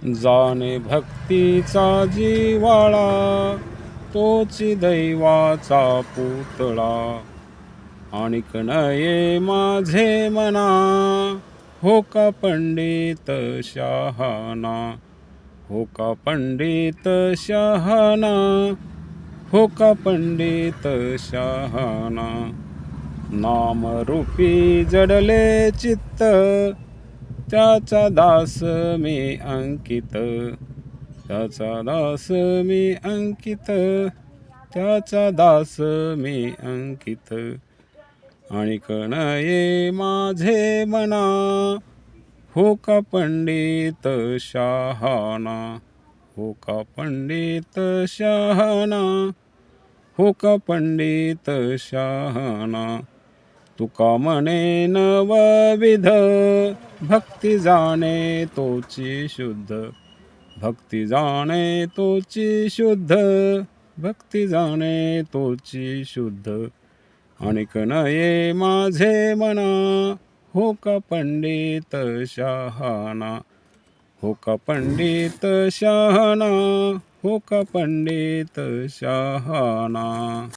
जाणे भक्तीचा जिव्हाळा, तोची दैवाचा पुतळा. आणिक नये माझे मना, हो का पंडित शहाणा. हो का पंडित शहाणा, हो का पंडित शहाणा. नामरूपी जडले चित्त, त्याचा दास मी अंकित. त्याचा दास मी अंकित, त्याचा दास मी अंकित. आणिक नये माझे मना, हो का पंडित शहाणा. हो का पंडित शहाणा, हो का पंडित शहाणा. तुका म्हणे नवविध, भक्ती जाणे तोची शुद्ध. भक्ती जाणे तोची शुद्ध, भक्ती जाणे तोची शुद्ध. आणिक नये माझे मना, हो का पंडित शहाणा. हो का पंडित शहाणा, हो का पंडित शहाणा.